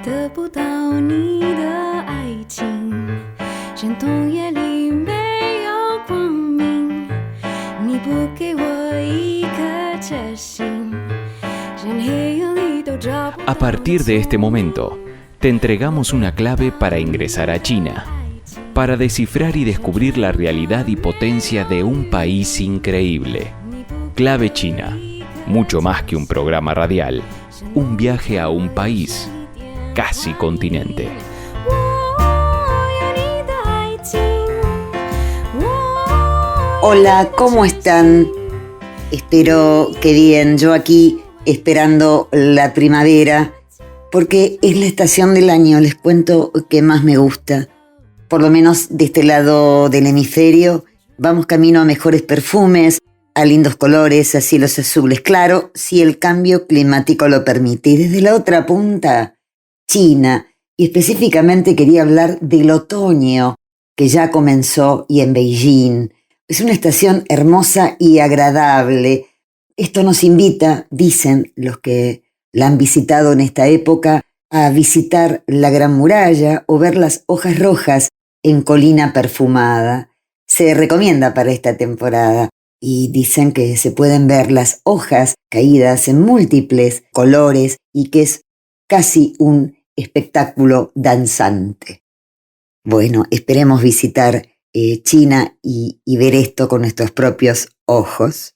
得不到你的爱情，山洞夜里没有光明，你不给我一颗决心，人黑夜里都找不到。 A partir de este momento, te entregamos una clave para ingresar a China, para descifrar y descubrir la realidad y potencia de un país increíble. Clave China, mucho más que un programa radial, un viaje a un país, casi continente. Hola, ¿cómo están? Espero que bien. Yo aquí esperando la primavera, porque es la estación del año, les cuento, que más me gusta. Por lo menos de este lado del hemisferio, vamos camino a mejores perfumes, a lindos colores, a cielos azules. Claro, si el cambio climático lo permite. Y desde la otra punta, China, y específicamente quería hablar del otoño, que ya comenzó, y en Beijing. Es una estación hermosa y agradable. Esto nos invita, dicen los que la han visitado en esta época, a visitar la Gran Muralla o ver las hojas rojas en Colina Perfumada. Se recomienda para esta temporada y dicen que se pueden ver las hojas caídas en múltiples colores y que es casi un espectáculo danzante. Bueno, esperemos visitar China y ver esto con nuestros propios ojos.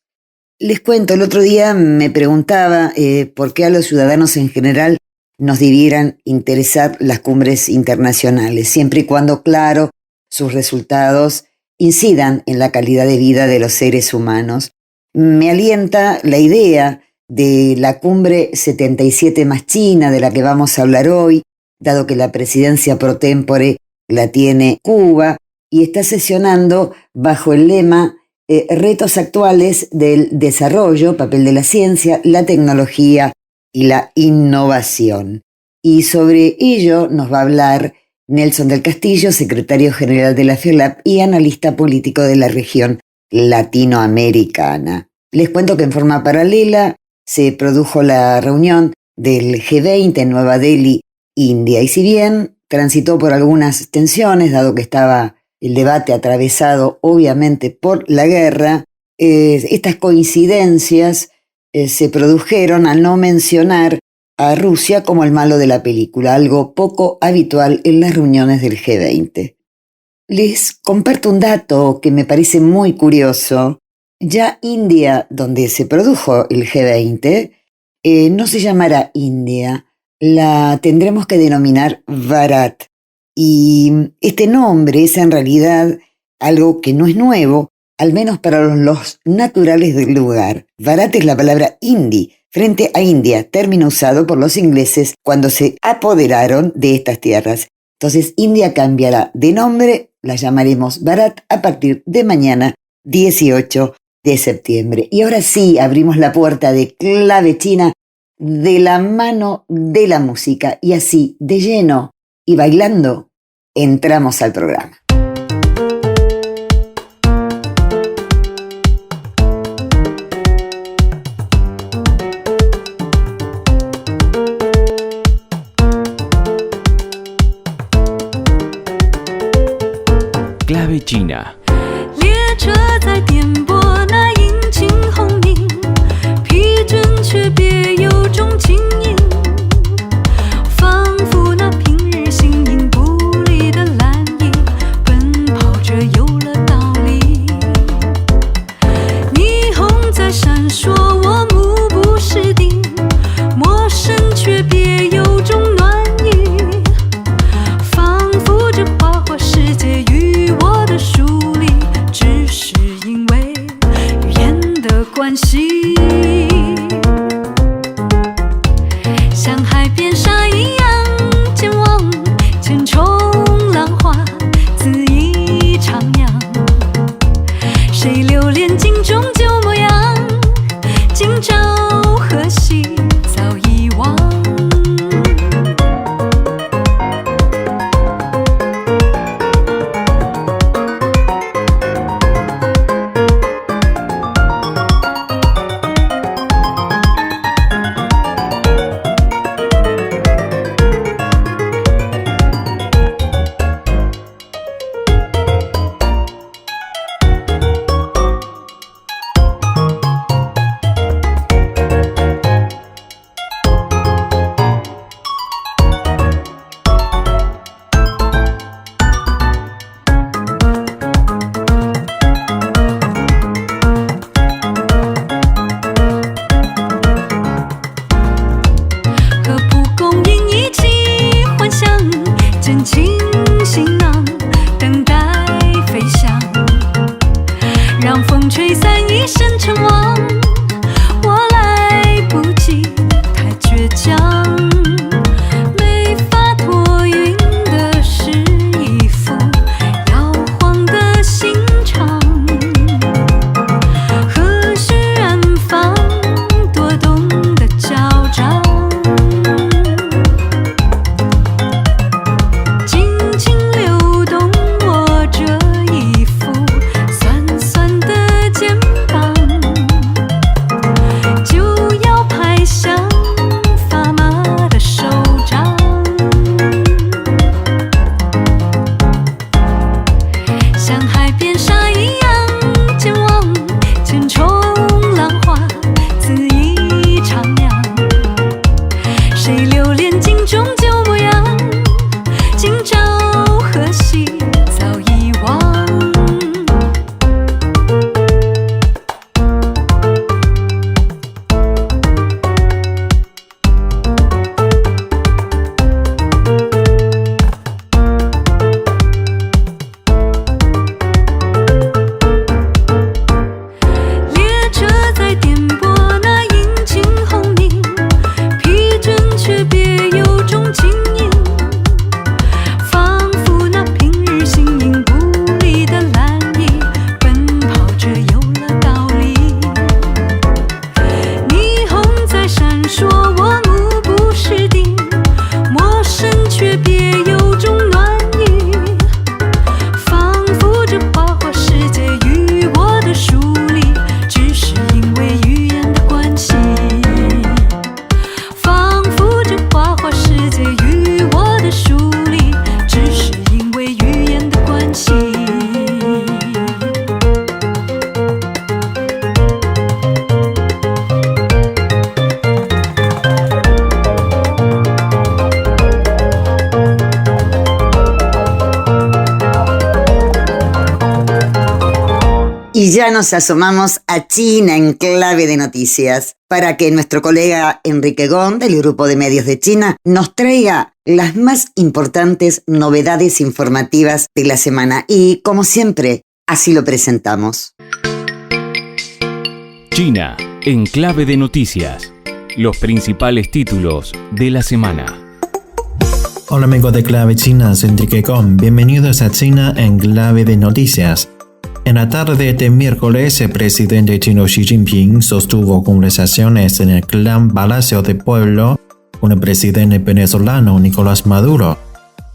Les cuento, el otro día me preguntaba por qué a los ciudadanos en general nos debieran interesar las cumbres internacionales, siempre y cuando, claro, sus resultados incidan en la calidad de vida de los seres humanos. Me alienta la idea de la cumbre 77 más China, de la que vamos a hablar hoy, dado que la presidencia pro tempore la tiene Cuba y está sesionando bajo el lema retos actuales del desarrollo, papel de la ciencia, la tecnología y la innovación. Y sobre ello nos va a hablar Nelson del Castillo, secretario general de la FELAP y analista político de la región latinoamericana. Les cuento que en forma paralela se produjo la reunión del G20 en Nueva Delhi, India, y si bien transitó por algunas tensiones, dado que estaba el debate atravesado obviamente por la guerra, estas coincidencias se produjeron al no mencionar a Rusia como el malo de la película, algo poco habitual en las reuniones del G20. Les comparto un dato que me parece muy curioso. Ya India, donde se produjo el G20, no se llamará India, la tendremos que denominar Bharat. Y este nombre es en realidad algo que no es nuevo, al menos para los naturales del lugar. Bharat es la palabra hindi, frente a India, término usado por los ingleses cuando se apoderaron de estas tierras. Entonces, India cambiará de nombre, la llamaremos Bharat a partir de mañana, 18 de septiembre. Y ahora sí, abrimos la puerta de Clave China de la mano de la música, y así, de lleno y bailando, entramos al programa. Clave China. 列车在颠簸，那引擎轰鸣，疲倦却别有种轻盈，仿佛那平日形影不离的蓝影，奔跑着有了道理。霓虹在闪烁，我目不识丁，陌生却别有种暖意，仿佛这花花世界与我的疏离，只是因为语言的关系。像海边沙一样前往，千重浪花恣意徜徉。谁留恋镜中旧模样？今朝何夕早遗忘。让风吹散一身尘网。我来不及，太倔强，没法托云的是一副摇晃的心肠。何须远方多懂得嚣张，尽情流动我这一副酸酸的肩膀，就要拍响发麻的手掌。像海边沙一样健忘，千重浪花恣意徜徉。谁留恋镜中旧模样，今朝何夕早遗忘。列车在颠簸，那引擎轰鸣，疲倦却别有种轻盈，仿佛那平日形影不离的蓝翼，奔跑着有了道理。霓虹在闪烁，我目不识丁，陌生却别有种暖意，仿佛这花花世界与我的疏离，只是因为语言的关系。仿佛这花花世界与我的疏离，只是因为语言的关系。Y ya nos asomamos a China en clave de noticias para que nuestro colega Enrique Gón del Grupo de Medios de China nos traiga las más importantes novedades informativas de la semana. Y como siempre, así lo presentamos. China en clave de noticias. Los principales títulos de la semana. Hola amigos de Clave China, soy Enrique Gón. Bienvenidos a China en clave de noticias. En la tarde de miércoles, el presidente chino Xi Jinping sostuvo conversaciones en el Gran Palacio del Pueblo con el presidente venezolano Nicolás Maduro.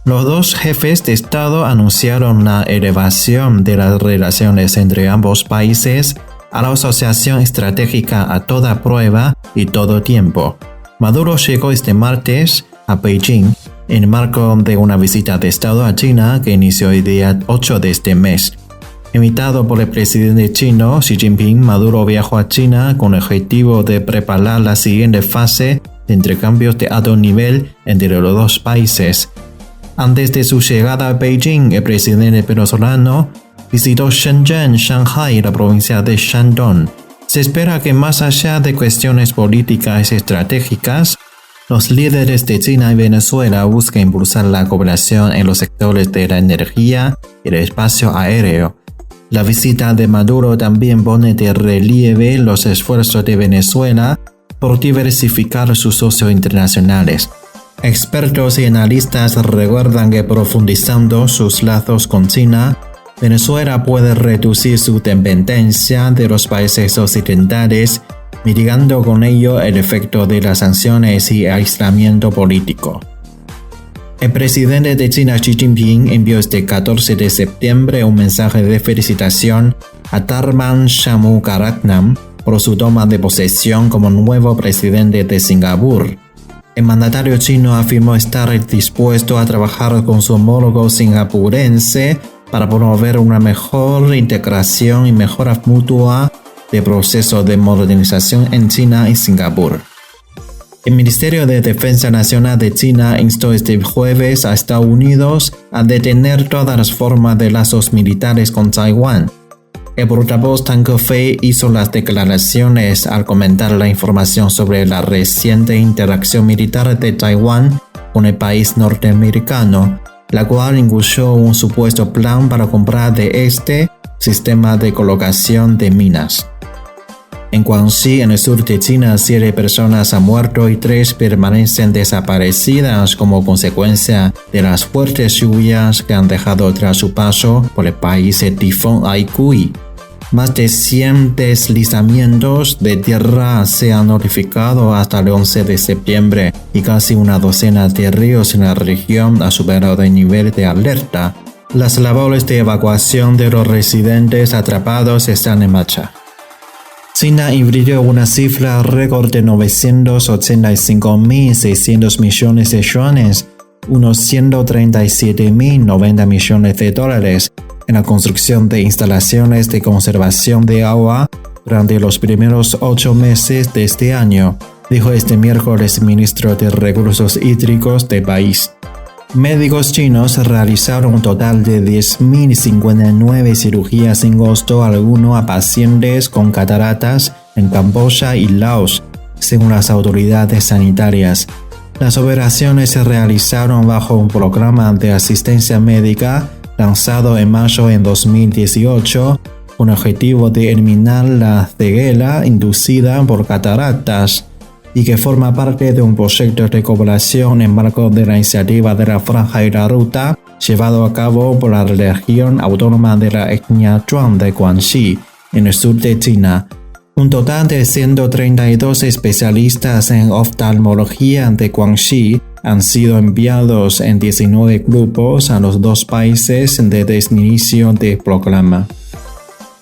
Los dos jefes de Estado anunciaron la elevación de las relaciones entre ambos países a la asociación estratégica a toda prueba y todo tiempo. Maduro llegó este martes a Beijing en el marco de una visita de Estado a China que inició el día 8 de este mes. Invitado por el presidente chino Xi Jinping, Maduro viajó a China con el objetivo de preparar la siguiente fase de intercambios de alto nivel entre los dos países. Antes de su llegada a Beijing, el presidente venezolano visitó Shenzhen, Shanghai y la provincia de Shandong. Se espera que más allá de cuestiones políticas y estratégicas, los líderes de China y Venezuela busquen impulsar la cooperación en los sectores de la energía y el espacio aéreo. La visita de Maduro también pone de relieve los esfuerzos de Venezuela por diversificar sus socios internacionales. Expertos y analistas recuerdan que profundizando sus lazos con China, Venezuela puede reducir su dependencia de los países occidentales, mitigando con ello el efecto de las sanciones y aislamiento político. El presidente de China Xi Jinping envió este 14 de septiembre un mensaje de felicitación a Tharman Shanmugaratnam por su toma de posesión como nuevo presidente de Singapur. El mandatario chino afirmó estar dispuesto a trabajar con su homólogo singapurense para promover una mejor integración y mejora mutua del proceso de modernización en China y Singapur. El Ministerio de Defensa Nacional de China instó este jueves a Estados Unidos a detener todas las formas de lazos militares con Taiwán. El portavoz Tang Kefei hizo las declaraciones al comentar la información sobre la reciente interacción militar de Taiwán con el país norteamericano, la cual incluyó un supuesto plan para comprar de este sistema de colocación de minas. En Guangxi, en el sur de China, 7 personas han muerto y 3 permanecen desaparecidas como consecuencia de las fuertes lluvias que han dejado tras su paso por el país el tifón Haikui. Más de 100 deslizamientos de tierra se han notificado hasta el 11 de septiembre y casi una docena de ríos en la región han superado el nivel de alerta. Las labores de evacuación de los residentes atrapados están en marcha. China invirtió una cifra récord de 985.600 millones de yuanes, unos 137.090 millones de dólares, en la construcción de instalaciones de conservación de agua durante los primeros 8 meses de este año, dijo este miércoles el ministro de Recursos Hídricos del país. Médicos chinos realizaron un total de 10.059 cirugías sin costo alguno a pacientes con cataratas en Camboya y Laos, según las autoridades sanitarias. Las operaciones se realizaron bajo un programa de asistencia médica lanzado en mayo de 2018 con el objetivo de eliminar la ceguera inducida por cataratas y que forma parte de un proyecto de cooperación en marco de la iniciativa de la Franja y la Ruta llevado a cabo por la región autónoma de la etnia Zhuang de Guangxi, en el sur de China. Un total de 132 especialistas en oftalmología de Guangxi han sido enviados en 19 grupos a los 2 países desde el inicio del programa.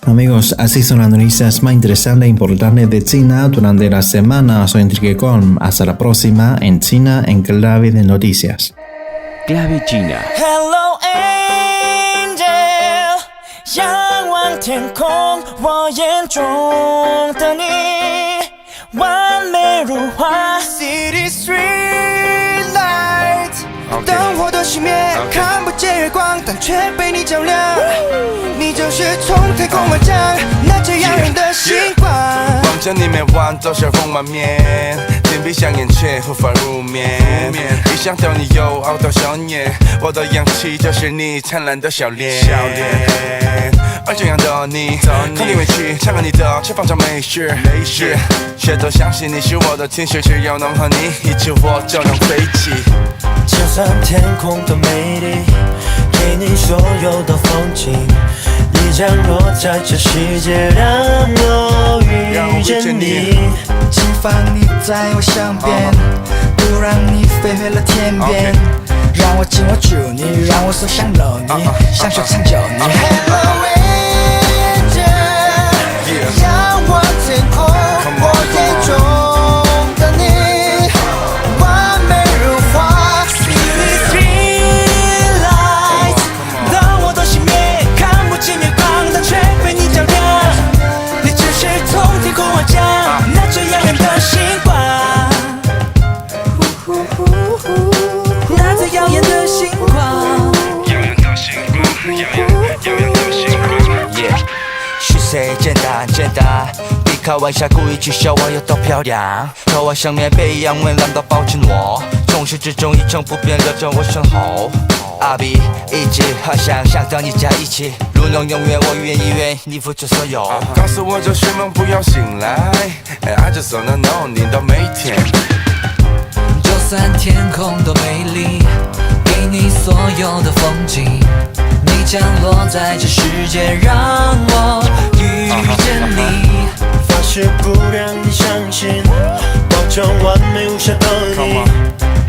Amigos, así son las noticias más interesantes e importantes de China durante la semana. Soy Enrique Con. Hasta la próxima en China en Clave de Noticias. Clave China. Hello Angel， 仰望天空，我眼中的你，完美如画 ，City Street Lights， 灯火都熄灭，看不见月光，但却被你照亮。你就是从太空而降，那最耀眼的星光。望着你每晚都笑容满面，天闭上眼却无法入眠。一想到你又熬到笑颜，我的氧气就是你灿烂的笑脸。而这样的你，看你委屈，唱歌你的却放着没事，却都相信你是我的天使，只要能和你一起，我就能飞起。就算天空多美丽，给你所有的风景，你降落在这世界，让我遇见你。请放你在我身边，不让你飞回了天边，让我紧握住你，让我所想搂你，享受长久你。Hello Angel， 仰望天空，我眼中的你，完美如画 ，City Street Lights， 灯火都熄灭，看不见月光，但却被你照亮。你就是从天空而降，那最耀眼的星光。那最耀眼的星光。是谁简单简单？别开玩笑，故意取笑我有多漂亮。头发上面被阳温浪到抱紧我，从始至终一成不变留在我身后。阿比一直好想和你在一起，如能永远，我愿意为你付出所有。告诉我这是梦，不要醒来。I just wanna know 你的每一天。就算天空多美丽，给你所有的风景，你降落在这世界，让我遇见你。发誓不让你伤心，保证完美无瑕的你，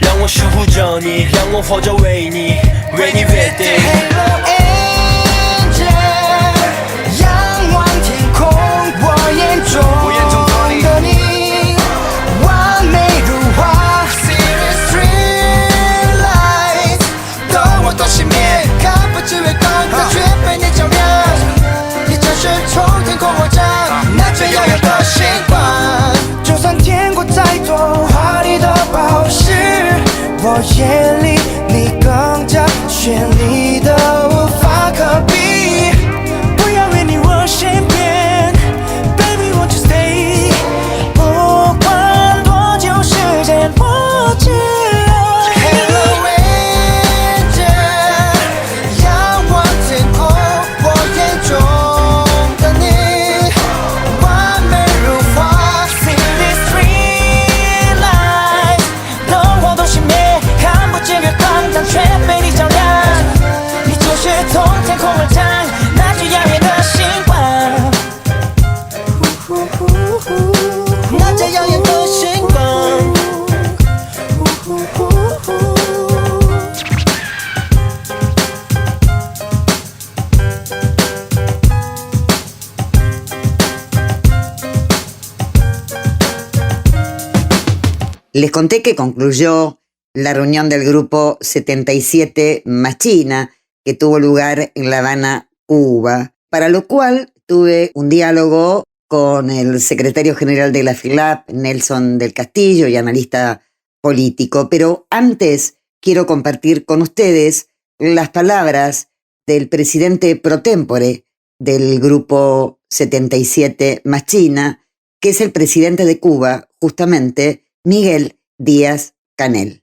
让我守护着你，让我活着为你，为你 ready。Hello Angel， 仰望天空，我眼中的你，完美如画 ，City Street Lights， 灯火都熄灭，看不见月光，但却被你照亮。你就是从天空而降，那最耀眼的星光。就算天国再多华丽的宝石，我眼里你更加绚丽的无法可比。不要远离我身边 ，Baby won't you stay？ 不管多久时间，我只爱你。Hello Angel， 仰望天空，我眼中。Les conté que concluyó la reunión del Grupo 77 más China, que tuvo lugar en La Habana, Cuba, para lo cual tuve un diálogo con el secretario general de la FILAP, Nelson del Castillo, y analista político. Pero antes quiero compartir con ustedes las palabras del presidente pro tempore del Grupo 77 más China, que es el presidente de Cuba, justamente, Miguel Díaz-Canel.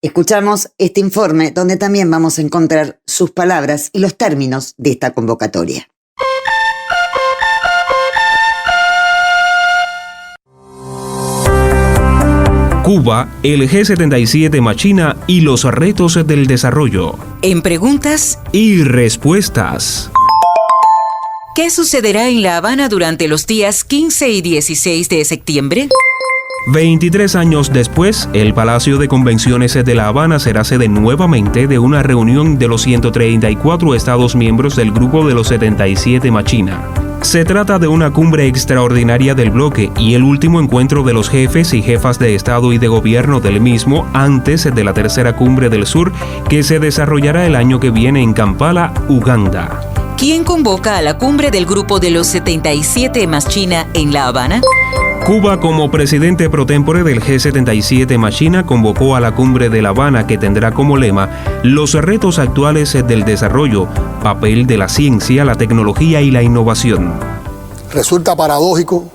Escuchamos este informe donde también vamos a encontrar sus palabras y los términos de esta convocatoria. Cuba, el G77 más China y los retos del desarrollo. En preguntas y respuestas. ¿Qué sucederá en La Habana durante los días 15 y 16 de septiembre? 23 años después, el Palacio de Convenciones de La Habana será sede nuevamente de una reunión de los 134 Estados miembros del Grupo de los 77 más China. Se trata de una cumbre extraordinaria del bloque y el último encuentro de los jefes y jefas de Estado y de Gobierno del mismo antes de la tercera cumbre del sur que se desarrollará el año que viene en Kampala, Uganda. ¿Quién convoca a la cumbre del Grupo de los 77 más China en La Habana? Cuba, como presidente pro tempore del G77 más China, convocó a la cumbre de La Habana que tendrá como lema los retos actuales del desarrollo, papel de la ciencia, la tecnología y la innovación. Resulta paradójico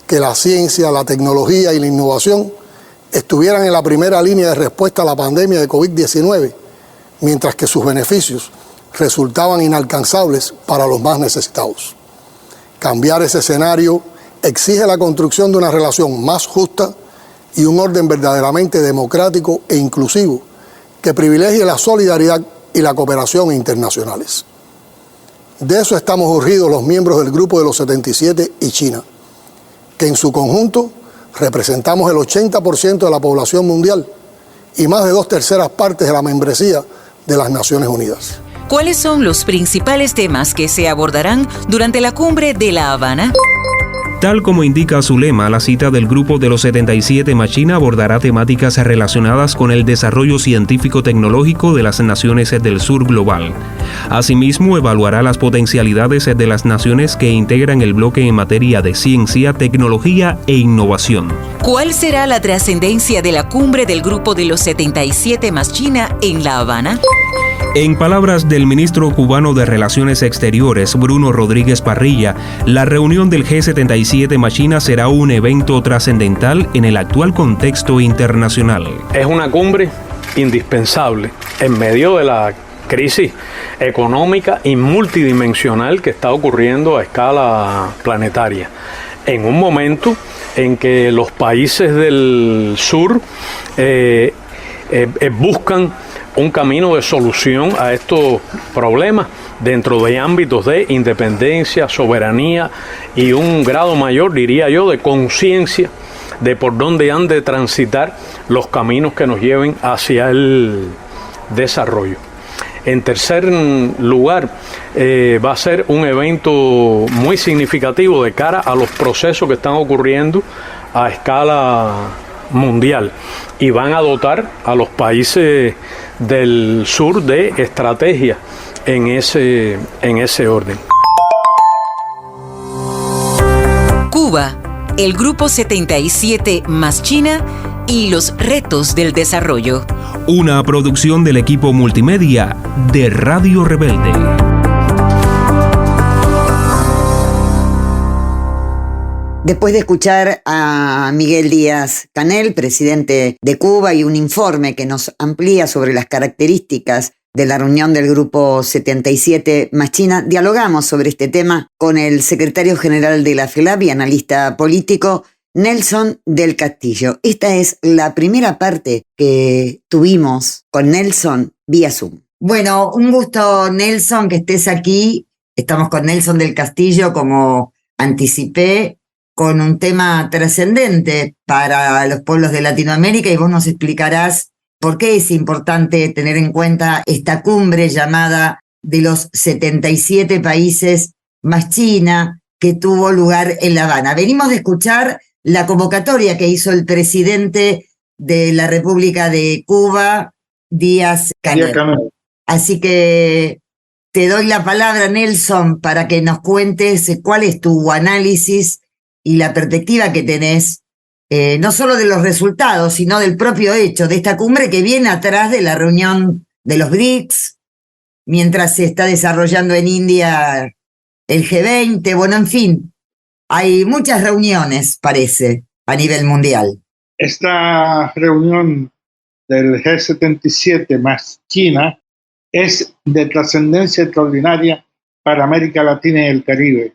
que la ciencia, la tecnología y la innovación estuvieran en la primera línea de respuesta a la pandemia de COVID-19, mientras que sus beneficios resultaban inalcanzables para los más necesitados. Cambiar ese escenario exige la construcción de una relación más justa y un orden verdaderamente democrático e inclusivo que privilegie la solidaridad y la cooperación internacionales. De eso estamos urgidos los miembros del Grupo de los 77 y China, que en su conjunto representamos el 80% de la población mundial y más de 2/3 partes de la membresía de las Naciones Unidas. ¿Cuáles son los principales temas que se abordarán durante la cumbre de La Habana? Tal como indica su lema, la cita del Grupo de los 77 más China abordará temáticas relacionadas con el desarrollo científico-tecnológico de las naciones del sur global. Asimismo, evaluará las potencialidades de las naciones que integran el bloque en materia de ciencia, tecnología e innovación. ¿Cuál será la trascendencia de la cumbre del Grupo de los 77 más China en La Habana? En palabras del ministro cubano de Relaciones Exteriores, Bruno Rodríguez Parrilla, la reunión del G77 más China será un evento trascendental en el actual contexto internacional. Es una cumbre indispensable en medio de la crisis económica y multidimensional que está ocurriendo a escala planetaria. En un momento en que los países del sur buscan un camino de solución a estos problemas dentro de ámbitos de independencia, soberanía y un grado mayor, diría yo, de conciencia de por dónde han de transitar los caminos que nos lleven hacia el desarrollo. En tercer lugar, va a ser un evento muy significativo de cara a los procesos que están ocurriendo a escala mundial y van a dotar a los países del sur de estrategia en ese orden. Cuba, el Grupo 77 más China y los retos del desarrollo. Una producción del equipo multimedia de Radio Rebelde. Después de escuchar a Miguel Díaz-Canel, presidente de Cuba, y un informe que nos amplía sobre las características de la reunión del Grupo 77 más China, dialogamos sobre este tema con el secretario general de la FELAP y analista político, Nelson del Castillo. Esta es la primera parte que tuvimos con Nelson vía Zoom. Bueno, un gusto, Nelson, que estés aquí. Estamos con Nelson del Castillo, como anticipé, con un tema trascendente para los pueblos de Latinoamérica, y vos nos explicarás por qué es importante tener en cuenta esta cumbre llamada de los 77 países más China, que tuvo lugar en La Habana. Venimos de escuchar la convocatoria que hizo el presidente de la República de Cuba, Díaz-Canel. Así que te doy la palabra, Nelson, para que nos cuentes cuál es tu análisis y la perspectiva que tenés, no solo de los resultados, sino del propio hecho de esta cumbre que viene atrás de la reunión de los BRICS, mientras se está desarrollando en India el G20. Bueno, en fin, hay muchas reuniones, parece, a nivel mundial. Esta reunión del G77 más China es de trascendencia extraordinaria para América Latina y el Caribe.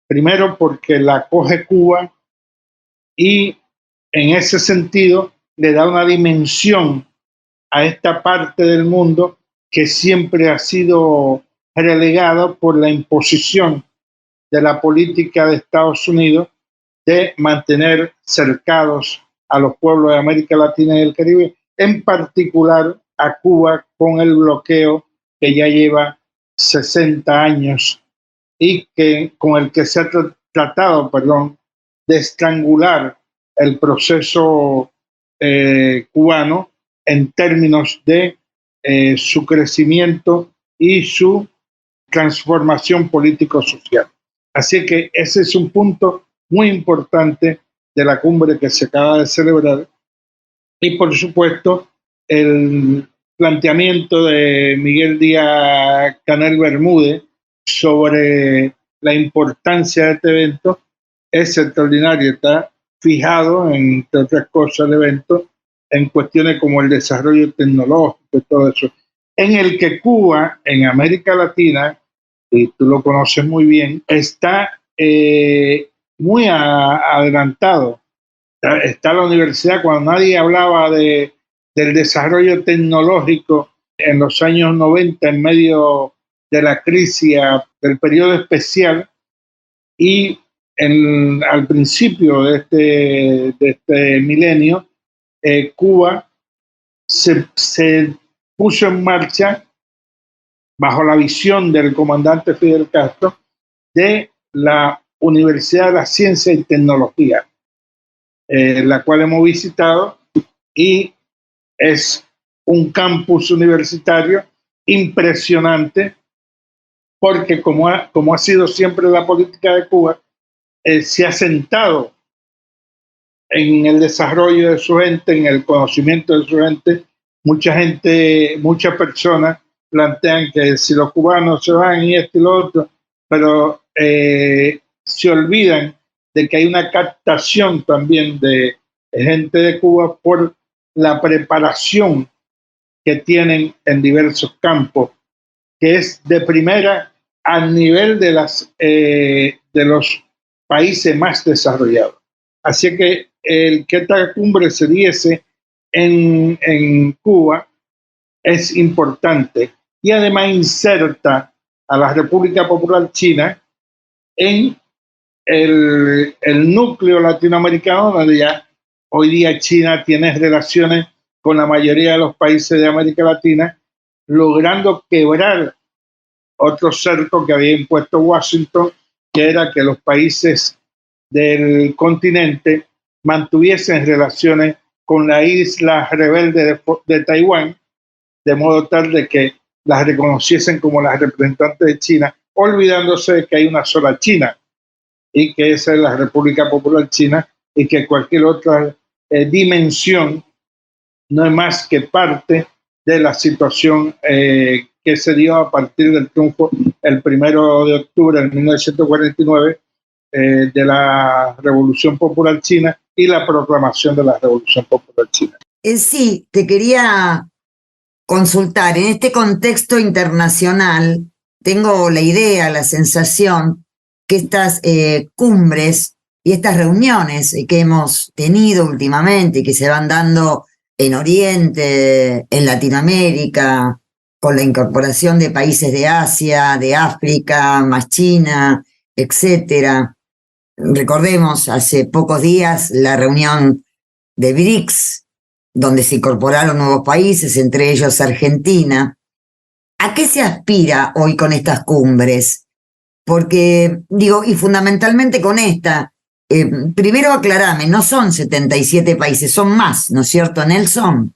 Primero porque la acoge Cuba y en ese sentido le da una dimensión a esta parte del mundo que siempre ha sido relegada por la imposición de la política de Estados Unidos de mantener cercados a los pueblos de América Latina y el Caribe, en particular a Cuba, con el bloqueo que ya lleva 60 años y con el que se ha tratado de estrangular el proceso cubano en términos de su crecimiento y su transformación político-social. Así que ese es un punto muy importante de la cumbre que se acaba de celebrar. Y por supuesto, el planteamiento de Miguel Díaz-Canel Bermúdez sobre la importancia de este evento es extraordinario. Está fijado, entre otras cosas, el evento en cuestiones como el desarrollo tecnológico y todo eso, en el que Cuba, en América Latina, y tú lo conoces muy bien, está muy adelantado. Está la universidad, cuando nadie hablaba del desarrollo tecnológico en los años 90, en medio de la crisis del periodo especial, y al principio de este milenio, Cuba se puso en marcha bajo la visión del comandante Fidel Castro de la Universidad de la Ciencia y Tecnología, la cual hemos visitado, y es un campus universitario impresionante porque como ha sido siempre la política de Cuba, se ha sentado en el desarrollo de su gente, en el conocimiento de su gente. Muchas personas plantean que si los cubanos se van y esto y lo otro, pero se olvidan de que hay una captación también de gente de Cuba por la preparación que tienen en diversos campos, que es de primera al nivel de los países más desarrollados. Así que el que esta cumbre se diese en Cuba es importante, y además inserta a la República Popular China en el núcleo latinoamericano, donde ya hoy día China tiene relaciones con la mayoría de los países de América Latina, logrando quebrar otro cerco que había impuesto Washington, que era que los países del continente mantuviesen relaciones con la isla rebelde de Taiwán, de modo tal de que las reconociesen como las representantes de China, olvidándose de que hay una sola China, y que esa es la República Popular China, y que cualquier otra dimensión no es más que parte de la situación que se dio a partir del triunfo el 1 de octubre de 1949 de la Revolución Popular China y la proclamación de la Revolución Popular China. Sí, te quería consultar, en este contexto internacional, tengo la idea, la sensación que estas cumbres y estas reuniones que hemos tenido últimamente y que se van dando en Oriente, en Latinoamérica, con la incorporación de países de Asia, de África, más China, etcétera. Recordemos hace pocos días la reunión de BRICS, donde se incorporaron nuevos países, entre ellos Argentina. ¿A qué se aspira hoy con estas cumbres? Porque, digo, y fundamentalmente con esta, Primero aclarame, no son 77 países, son más, ¿no es cierto, Nelson?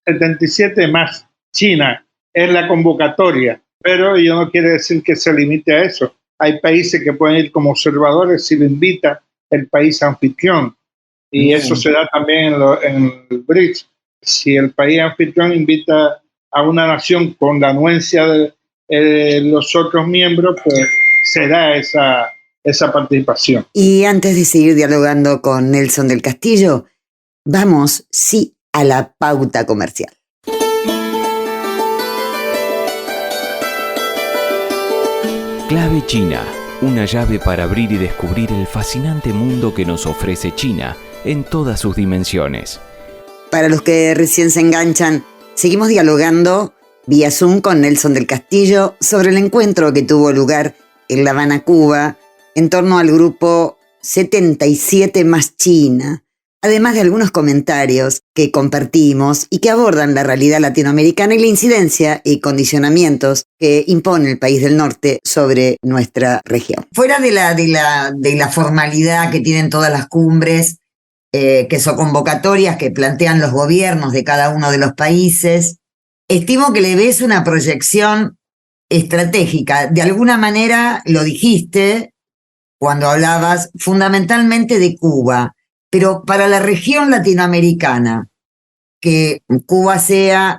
77 más China es la convocatoria, pero ello no quiere decir que se limite a eso. Hay países que pueden ir como observadores si lo invita el país anfitrión, y eso se da también en el BRICS. Si el país anfitrión invita a una nación con la anuencia de los otros miembros, pues se da esa participación. Y antes de seguir dialogando con Nelson del Castillo, vamos, sí, a la pauta comercial. Clave China, una llave para abrir y descubrir el fascinante mundo que nos ofrece China en todas sus dimensiones. Para los que recién se enganchan, seguimos dialogando vía Zoom con Nelson del Castillo sobre el encuentro que tuvo lugar en La Habana, Cuba, en torno al grupo 77 más China, además de algunos comentarios que compartimos y que abordan la realidad latinoamericana y la incidencia y condicionamientos que impone el país del norte sobre nuestra región. Fuera de la formalidad que tienen todas las cumbres, que son convocatorias que plantean los gobiernos de cada uno de los países, estimo que le ves una proyección estratégica. De alguna manera lo dijiste cuando hablabas fundamentalmente de Cuba, pero para la región latinoamericana, que Cuba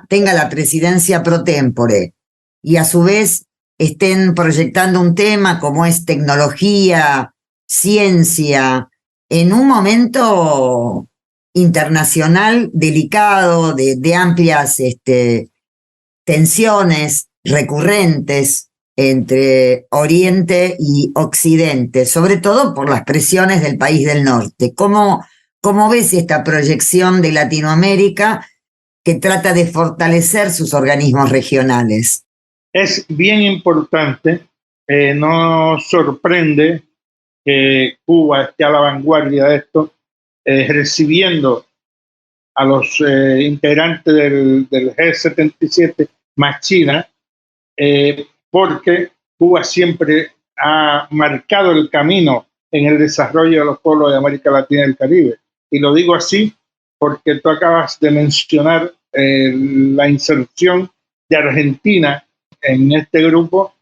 tenga la presidencia pro tempore y a su vez estén proyectando un tema como es tecnología, ciencia, en un momento internacional delicado, de amplias tensiones recurrentes entre Oriente y Occidente, sobre todo por las presiones del país del norte. ¿Cómo ves esta proyección de Latinoamérica que trata de fortalecer sus organismos regionales? Es bien importante, no sorprende que Cuba esté a la vanguardia de esto, recibiendo a los integrantes del G77 más China, porque Cuba siempre ha marcado el camino en el desarrollo de los pueblos de América Latina y el Caribe. Y lo digo así porque tú acabas de mencionar la inserción de Argentina en este grupo,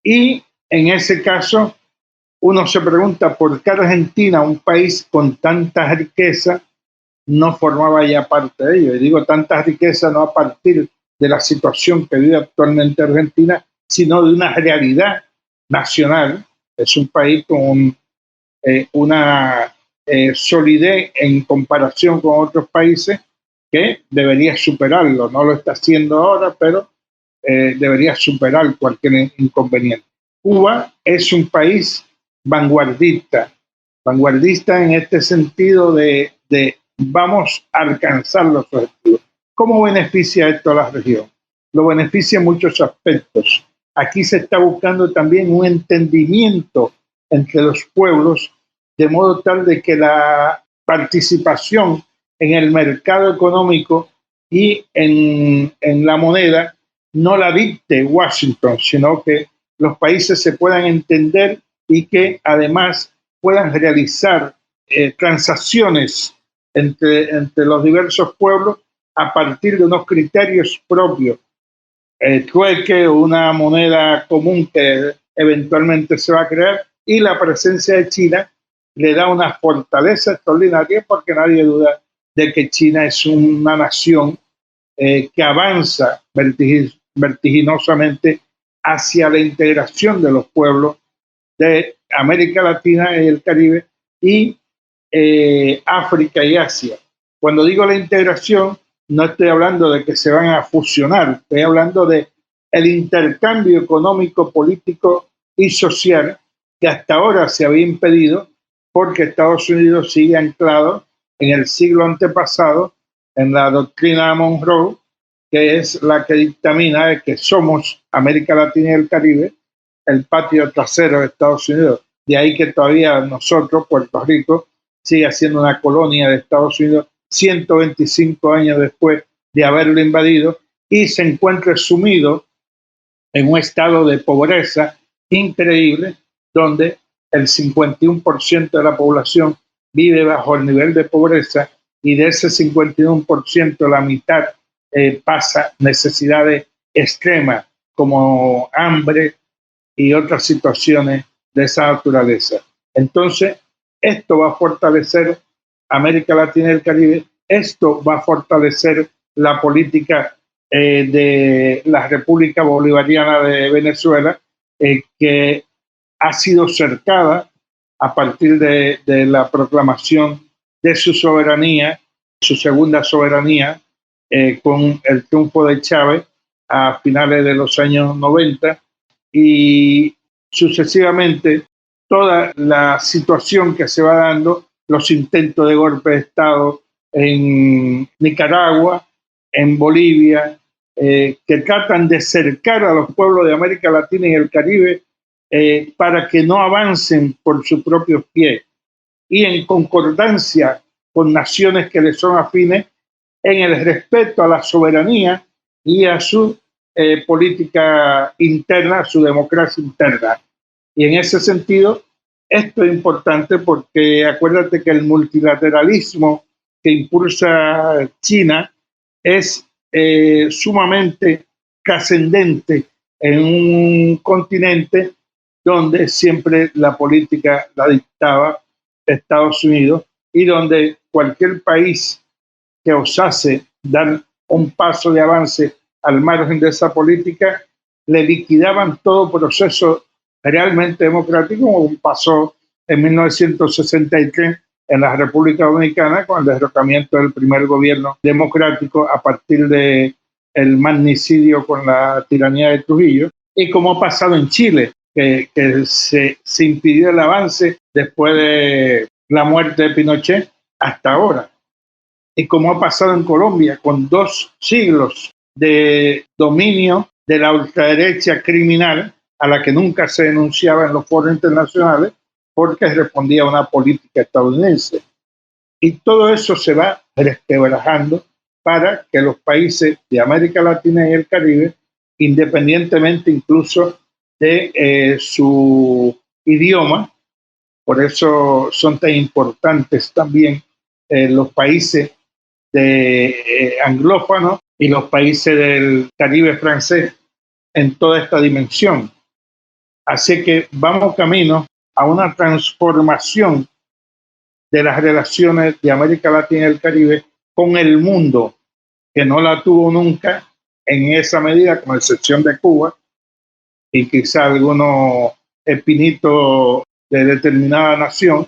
y en ese caso uno se pregunta por qué Argentina, un país con tanta riqueza, no formaba ya parte de ello. Y digo tanta riqueza no a partir de la situación que vive actualmente Argentina, sino de una realidad nacional. Es un país con una solidez en comparación con otros países que debería superarlo. No lo está haciendo ahora, pero debería superar cualquier inconveniente. Cuba es un país vanguardista en este sentido de vamos a alcanzar los objetivos. ¿Cómo beneficia esto a la región? Lo beneficia en muchos aspectos. Aquí se está buscando también un entendimiento entre los pueblos, de modo tal de que la participación en el mercado económico y en la moneda no la dicte Washington, sino que los países se puedan entender y que además puedan realizar transacciones entre los diversos pueblos a partir de unos criterios propios. Trueque, una moneda común que eventualmente se va a crear, y la presencia de China le da una fortaleza extraordinaria, porque nadie duda de que China es una nación que avanza vertiginosamente hacia la integración de los pueblos de América Latina y el Caribe y África y Asia. Cuando digo la integración, no estoy hablando de que se van a fusionar, estoy hablando de el intercambio económico, político y social que hasta ahora se había impedido porque Estados Unidos sigue anclado en el siglo antepasado, en la doctrina Monroe, que es la que dictamina que somos América Latina y el Caribe, el patio trasero de Estados Unidos. De ahí que todavía nosotros, Puerto Rico, sigue siendo una colonia de Estados Unidos 125 años después de haberlo invadido, y se encuentra sumido en un estado de pobreza increíble, donde el 51% de la población vive bajo el nivel de pobreza y de ese 51% la mitad pasa necesidades extremas como hambre y otras situaciones de esa naturaleza. Entonces, esto va a fortalecer América Latina y el Caribe, esto va a fortalecer la política de la República Bolivariana de Venezuela, que ha sido cercada a partir de la proclamación de su soberanía, su segunda soberanía, con el triunfo de Chávez a finales de los años 90 y sucesivamente toda la situación que se va dando, los intentos de golpe de Estado en Nicaragua, en Bolivia, que tratan de cercar a los pueblos de América Latina y el Caribe para que no avancen por sus propios pies y en concordancia con naciones que les son afines en el respeto a la soberanía y a su política interna, a su democracia interna. Y en ese sentido, esto es importante porque acuérdate que el multilateralismo que impulsa China es sumamente trascendente en un continente donde siempre la política la dictaba Estados Unidos y donde cualquier país que osase dar un paso de avance al margen de esa política le liquidaban todo proceso realmente democrático, como pasó en 1963 en la República Dominicana con el derrocamiento del primer gobierno democrático a partir de el magnicidio con la tiranía de Trujillo, y como ha pasado en Chile, que se impidió el avance después de la muerte de Pinochet hasta ahora, y como ha pasado en Colombia con 2 siglos de dominio de la ultraderecha criminal a la que nunca se denunciaba en los foros internacionales porque respondía a una política estadounidense. Y todo eso se va resquebrajando para que los países de América Latina y el Caribe, independientemente incluso de su idioma, por eso son tan importantes también los países de anglófonos y los países del Caribe francés en toda esta dimensión. Así que vamos camino a una transformación de las relaciones de América Latina y el Caribe con el mundo, que no la tuvo nunca en esa medida, con excepción de Cuba y quizá algunos espinitos de determinada nación,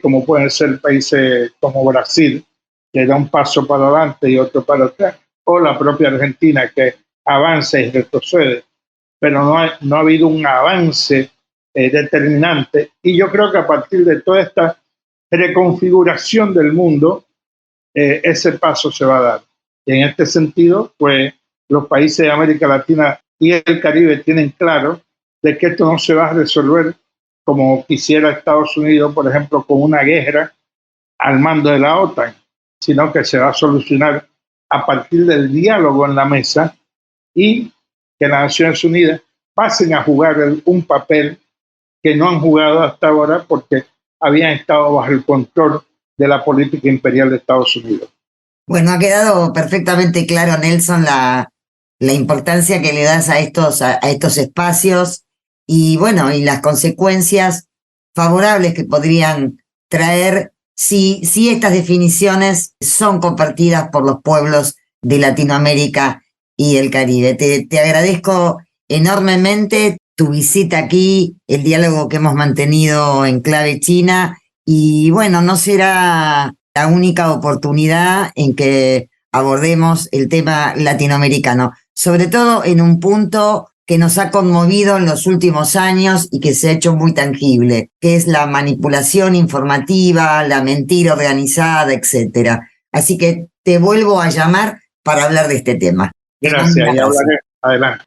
como pueden ser países como Brasil, que da un paso para adelante y otro para atrás, o la propia Argentina, que avanza y retrocede, pero no ha habido un avance determinante. Y yo creo que a partir de toda esta reconfiguración del mundo, ese paso se va a dar. Y en este sentido, pues los países de América Latina y el Caribe tienen claro de que esto no se va a resolver como quisiera Estados Unidos, por ejemplo, con una guerra al mando de la OTAN, sino que se va a solucionar a partir del diálogo en la mesa y que las Naciones Unidas pasen a jugar un papel que no han jugado hasta ahora porque habían estado bajo el control de la política imperial de Estados Unidos. Bueno, ha quedado perfectamente claro, Nelson, la importancia que le das a estos espacios y bueno, y las consecuencias favorables que podrían traer si estas definiciones son compartidas por los pueblos de Latinoamérica y el Caribe. Te agradezco enormemente tu visita aquí, el diálogo que hemos mantenido en Clave China, y bueno, no será la única oportunidad en que abordemos el tema latinoamericano, sobre todo en un punto que nos ha conmovido en los últimos años y que se ha hecho muy tangible, que es la manipulación informativa, la mentira organizada, etcétera. Así que te vuelvo a llamar para hablar de este tema. Gracias, y hablaré. Adelante.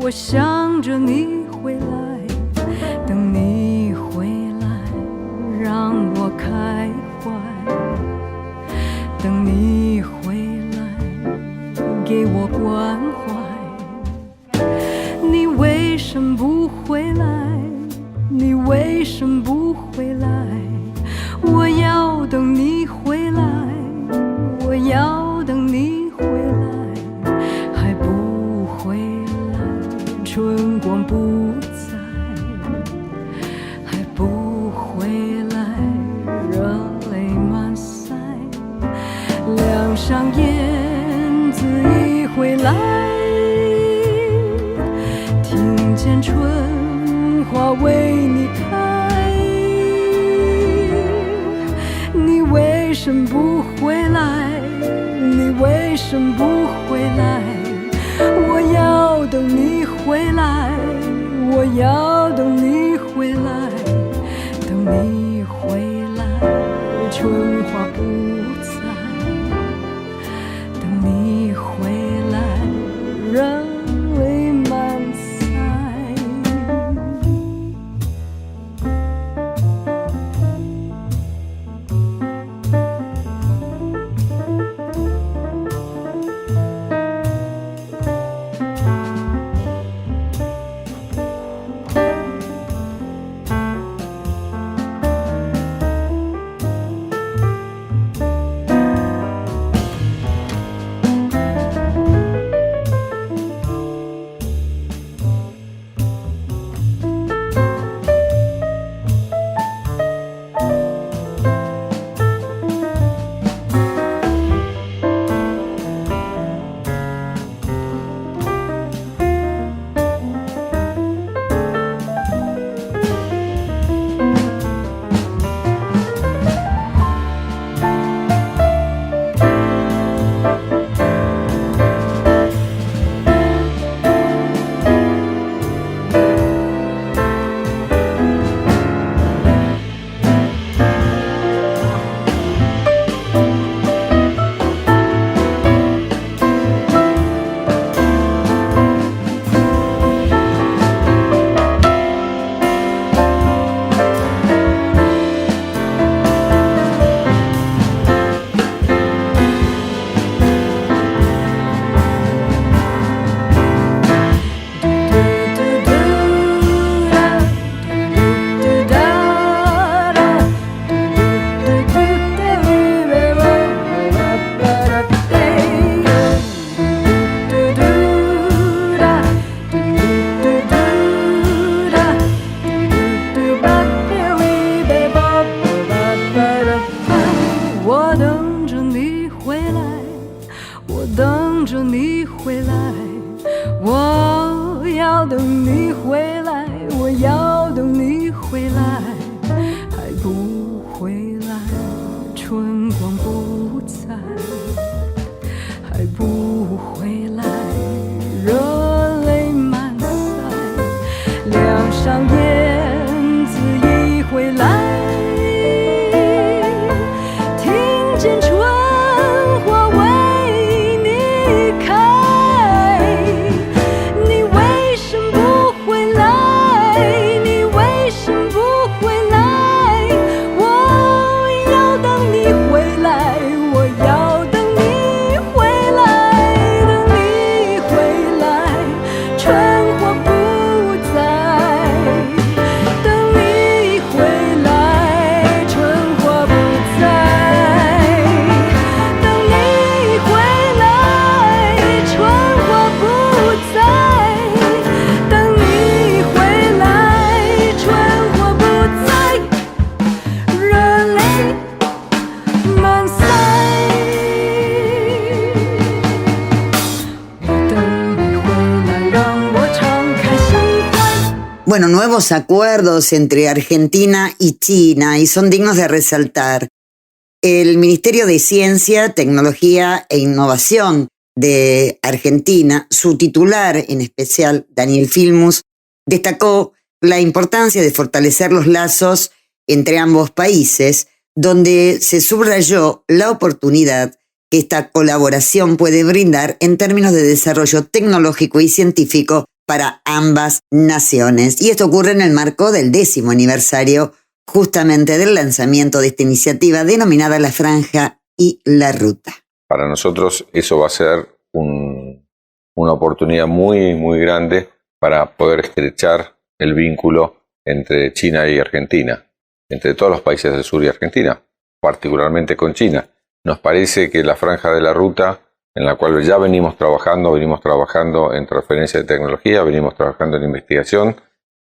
我想着你回来，等你回来让我开怀，等你回来给我关怀。你为什么不回来？你为什么不回来？我要等你回来，我要等你回来，还不回来，春光不再，还不回来，热泪满腮，梁上燕子一回来，听见春花为你开，你为什么不回来？你为什么不回来？我要等你回来，我要等你回来，等你回来，春花不再，等你回来，热泪满腮。Bueno, nuevos acuerdos entre Argentina y China y son dignos de resaltar. El Ministerio de Ciencia, Tecnología e Innovación de Argentina, su titular en especial, Daniel Filmus, destacó la importancia de fortalecer los lazos entre ambos países, donde se subrayó la oportunidad que esta colaboración puede brindar en términos de desarrollo tecnológico y científico para ambas naciones. Y esto ocurre en el marco del 10º aniversario justamente del lanzamiento de esta iniciativa denominada La Franja y la Ruta. Para nosotros eso va a ser una oportunidad muy, muy grande para poder estrechar el vínculo entre China y Argentina, entre todos los países del sur y Argentina, particularmente con China. Nos parece que la Franja de la Ruta, en la cual ya venimos trabajando en transferencia de tecnología, venimos trabajando en investigación,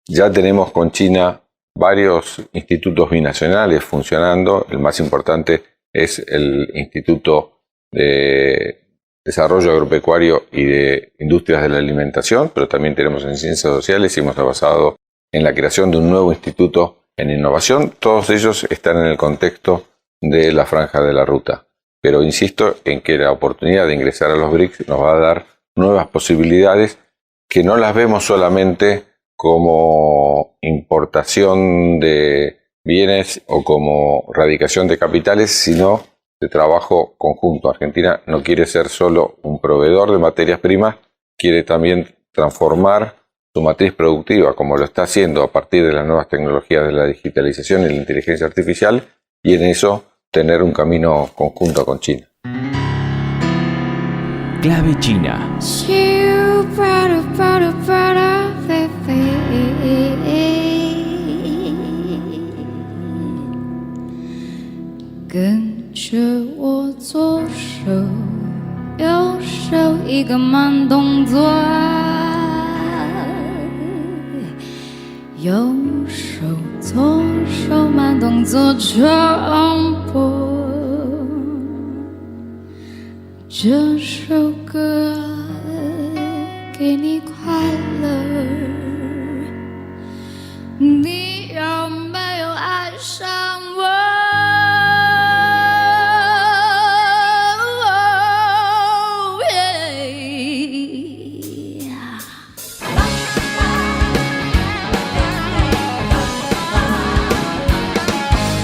ya tenemos con China varios institutos binacionales funcionando. El más importante es el Instituto de Desarrollo Agropecuario y de Industrias de la Alimentación, pero también tenemos en Ciencias Sociales y hemos avanzado en la creación de un nuevo instituto en innovación. Todos ellos están en el contexto de la Franja de la Ruta. Pero insisto en que la oportunidad de ingresar a los BRICS nos va a dar nuevas posibilidades que no las vemos solamente como importación de bienes o como radicación de capitales, sino de trabajo conjunto. Argentina no quiere ser solo un proveedor de materias primas, quiere también transformar su matriz productiva, como lo está haciendo a partir de las nuevas tecnologías de la digitalización y la inteligencia artificial, y en eso tener un camino conjunto con China. Clave China.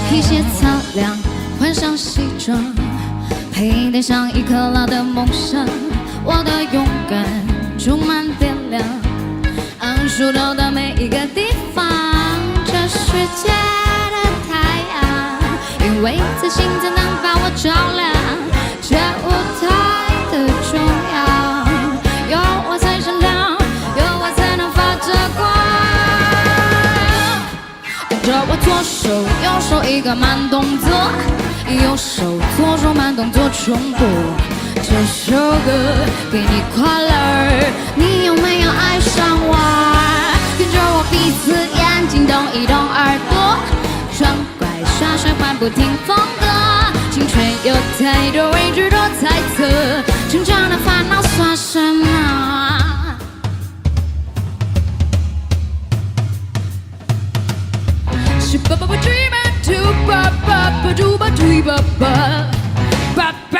披鞋擦亮，换上西装，佩戴上一颗老的梦想。我的勇敢充满电量，按数到的每一个地方。这世界的太阳，因为自信才能把我照亮。这舞台的中央，有我才闪亮，有我才能发着光。跟着我左手右手一个慢动作，右手左手慢动作重播。这首歌给你快乐，你有没有爱上我？跟着我鼻子眼睛动一动耳朵，装乖耍帅换不停风格。青春有太多未知的猜测，成长的烦恼算什么？是爸爸不追吧，就爸爸不就吧，追爸爸，爸爸。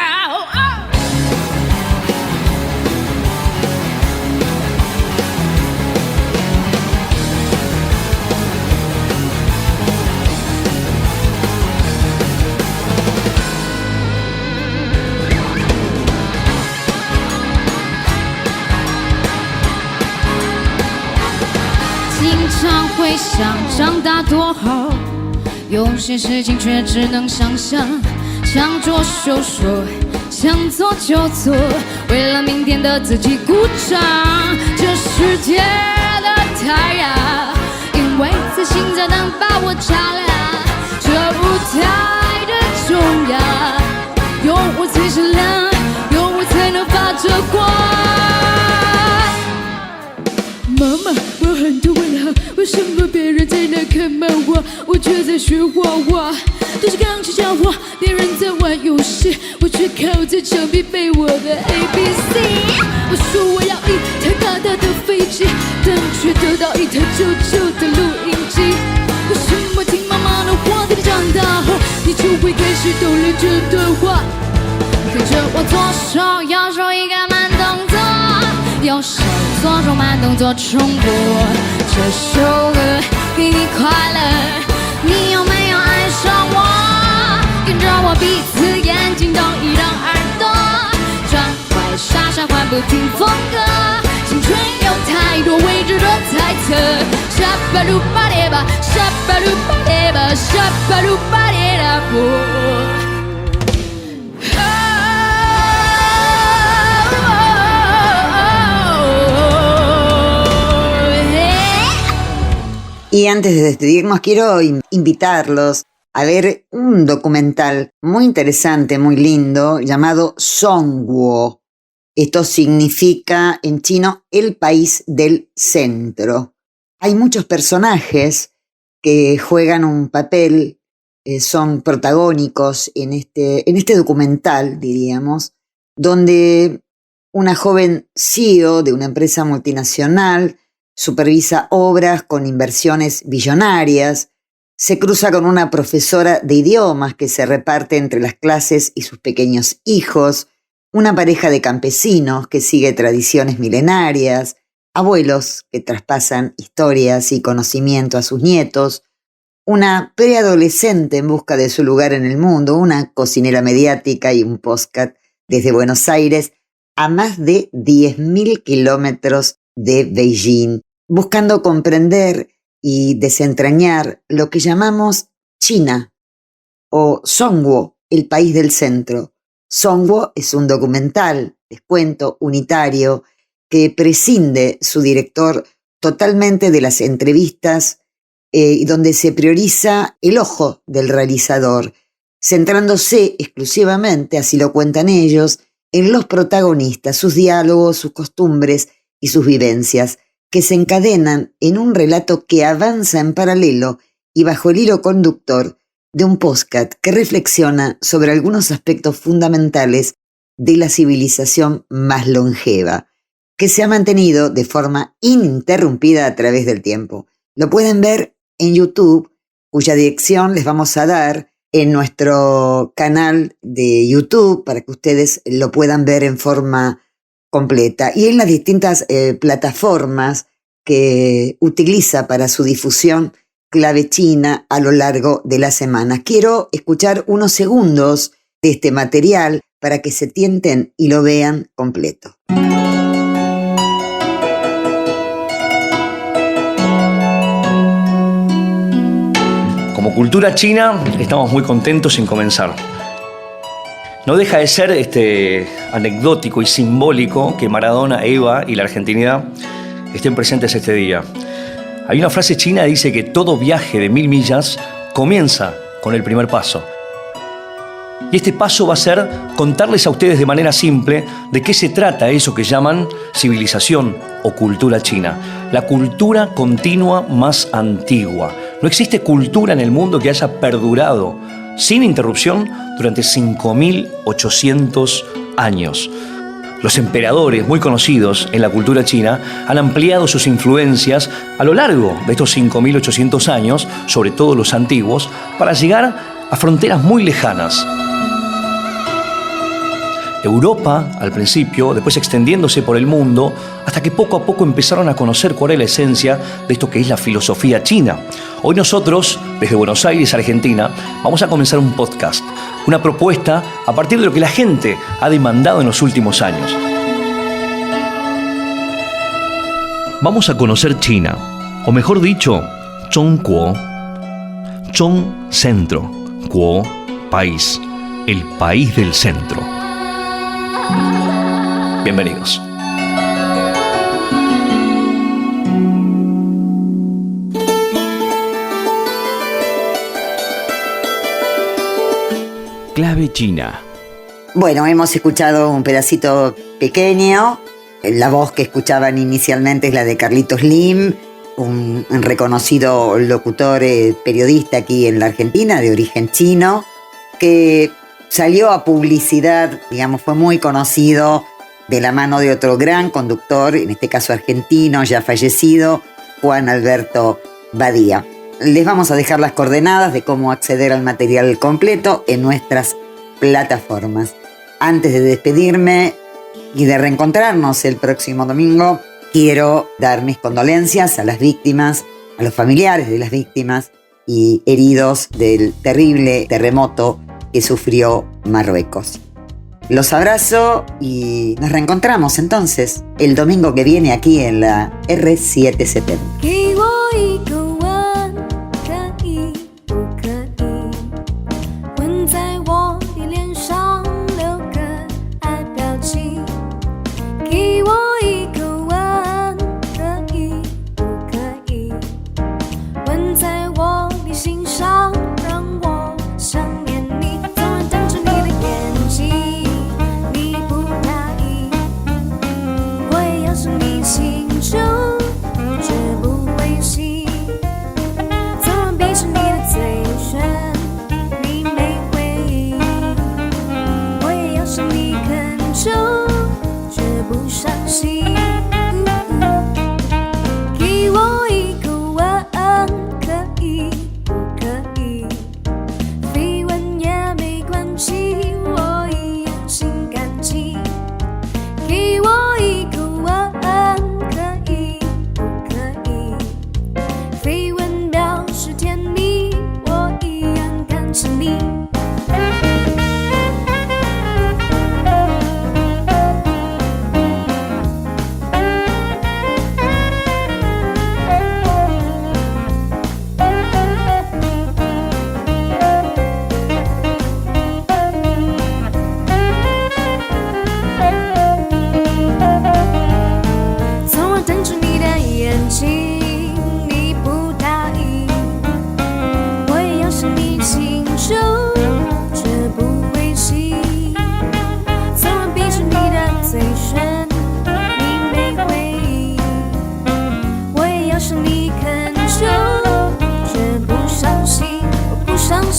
经常会想长大多好，有些事情却只能想象，想做就说，想做就做，为了明天的自己鼓掌。这世界的太阳，因为自信才能把我照亮。这舞台的中央，有我才闪亮，有我才能发着光。妈妈，我很多问号，为什么别人在那看漫画，我却在学画画？都是钢琴教我，别人在玩游戏，我却靠在墙壁背我的 ABC。我说我要一台大大的飞机，但却得到一台旧旧的录音机。为什么听妈妈的话，等你长大后，你就会开始懂了这段话？跟着我左手右手一个慢动作，右手左手慢动作重播。这首歌给你快乐，你有没有爱上我？跟着我鼻子眼睛动一动耳朵，装乖傻傻换不停风格。青春有太多未 shapalupareba, shapalupareba, shapaluparera, Y antes de despedirnos, quiero invitarlos a ver un documental muy interesante, muy lindo, llamado Zhongguo. Esto significa en chino el país del centro. Hay muchos personajes que juegan un papel, son protagónicos en este documental, diríamos, donde una joven CEO de una empresa multinacional supervisa obras con inversiones billonarias, se cruza con una profesora de idiomas que se reparte entre las clases y sus pequeños hijos, una pareja de campesinos que sigue tradiciones milenarias, abuelos que traspasan historias y conocimiento a sus nietos, una preadolescente en busca de su lugar en el mundo, una cocinera mediática y un podcast desde Buenos Aires a más de 10.000 kilómetros de Beijing, buscando comprender y desentrañar lo que llamamos China o Zhongguo, el país del centro. Zhongguo es un documental, les cuento, unitario, que prescinde su director totalmente de las entrevistas y donde se prioriza el ojo del realizador, centrándose exclusivamente, así lo cuentan ellos, en los protagonistas, sus diálogos, sus costumbres y sus vivencias, que se encadenan en un relato que avanza en paralelo y bajo el hilo conductor de un podcast que reflexiona sobre algunos aspectos fundamentales de la civilización más longeva, que se ha mantenido de forma ininterrumpida a través del tiempo. Lo pueden ver en YouTube, cuya dirección les vamos a dar en nuestro canal de YouTube para que ustedes lo puedan ver en forma completa y en las distintas plataformas que utiliza para su difusión Clave China a lo largo de la semana. Quiero escuchar unos segundos de este material para que se tienten y lo vean completo. Como cultura china, estamos muy contentos en comenzar. No deja de ser anecdótico y simbólico que Maradona, Eva y la argentinidad estén presentes este día. Hay una frase china que dice que todo viaje de 1000 millas comienza con el primer paso. Y este paso va a ser contarles a ustedes de manera simple de qué se trata eso que llaman civilización o cultura china. La cultura continua más antigua. No existe cultura en el mundo que haya perdurado sin interrupción durante 5.800 años. Los emperadores muy conocidos en la cultura china han ampliado sus influencias a lo largo de estos 5.800 años, sobre todo los antiguos, para llegar a fronteras muy lejanas. Europa, al principio, después extendiéndose por el mundo, hasta que poco a poco empezaron a conocer cuál es la esencia de esto que es la filosofía china. Hoy nosotros, desde Buenos Aires, Argentina, vamos a comenzar un podcast, una propuesta a partir de lo que la gente ha demandado en los últimos años. Vamos a conocer China, o mejor dicho, Zhongguo. Zhong, centro, Guo, país, el país del centro. Bienvenidos. Clave China. Bueno, hemos escuchado un pedacito pequeño. La voz que escuchaban inicialmente es la de Carlitos Lim, un reconocido locutor periodista aquí en la Argentina, de origen chino, que salió a publicidad, digamos, fue muy conocido de la mano de otro gran conductor, en este caso argentino, ya fallecido, Juan Alberto Badía. Les vamos a dejar las coordenadas de cómo acceder al material completo en nuestras plataformas. Antes de despedirme y de reencontrarnos el próximo domingo, quiero dar mis condolencias a las víctimas, a los familiares de las víctimas y heridos del terrible terremoto que sufrió Marruecos. Los abrazo y nos reencontramos entonces el domingo que viene aquí en la R770.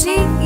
心。